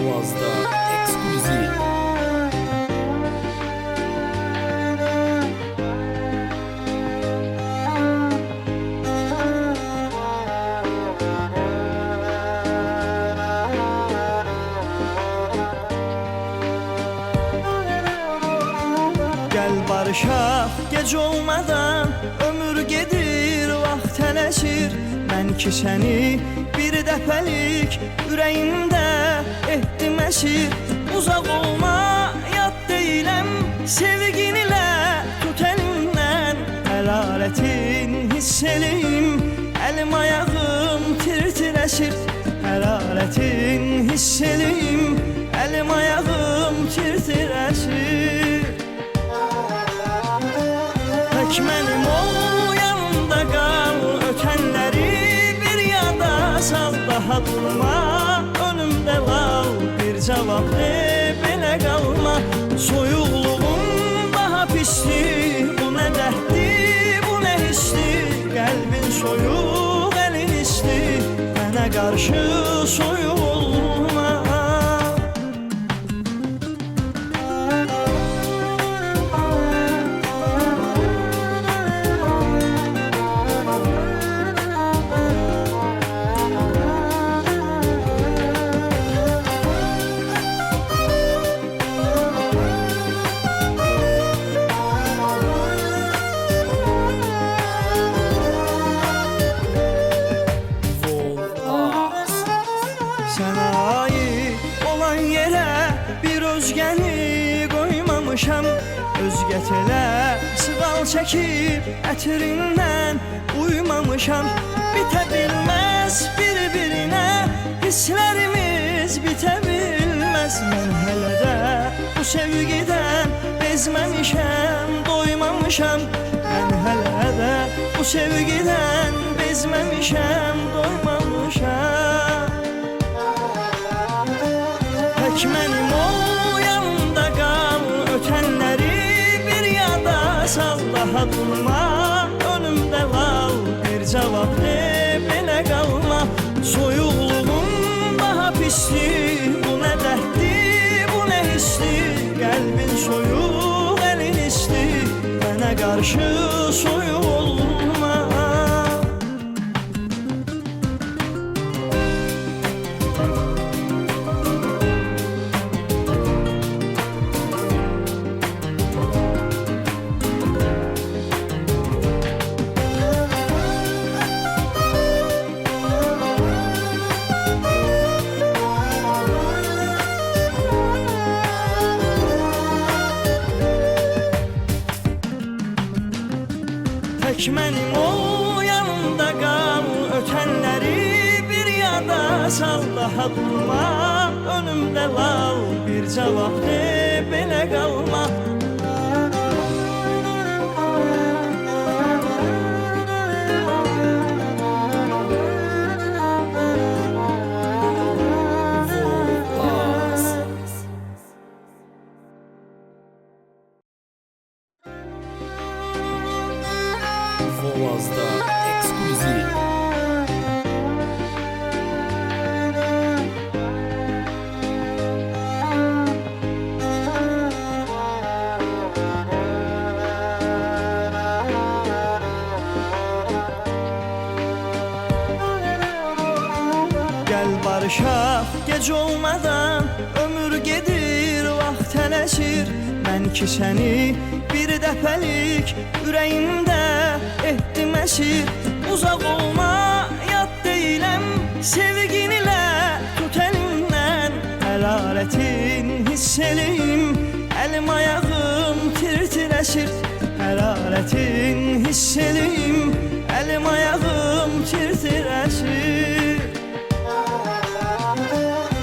Ovazda ekskluziv. Gel barışaq gec olmadan, ömür gedir, vaxt tələşir. Mən ki səni bir dəfəlik ürəyimdə etdim əsir. Uzaq olma, yad deyiləm, sevgin ilə tut əlimdən. Hərarətin hiss eləyim, əlim ayağım tir-tir əsir. Hərarətin hiss eləyim, əlim ayağım tir-tir əsir. Tək mənim ol, yanımda qal, ötənləri bir yada sal. Daha durma, önümdə lal, bir cavab de, belə qalma. Soyuqluğum daha pisdir, bu nə dərddir, bu nə histir. Qəlbin soyuq, əlin isti, mənə qarşı soyuq olma. Sənə aid olan yerə bir özgəni qoymamışam. Özgət elə sığal çəkib ətirindən uymamışam. Bitə bilməz bir-birinə hisslərimiz, bitə bilməz. Mən hələ də bu sevgidən bezməmişəm, doymamışam. Mən hələ də bu sevgidən bezməmişəm, doymamışam. Tək mənim ol, yanımda qal, ötənləri bir yada sal. Daha durma, önümdə lal, bir cavab de, belə qalma. Soyuqluğum daha pisdir, bu nə dərddir, bu nə histir. Qəlbin soyuq, əlin isti, mənə qarşı soyuq olma. Tək mənim ol, yanımda qal, ötənləri bir yada sal. Daha durma, önümdə lal, bir cavab de, belə qalma. Ovazda ekskluziv. Gel barışaq gec olmadan, ömür gedir, vaxt tələşir. Mən ki səni bir dəfəlik ürəyimdə etdim əsir. Uzaq olma, yad deyiləm, sevgin ilə tut əlimdən. Hərarətin hiss eləyim, əlim ayağım tir-tir əsir. Hərarətin hiss eləyim,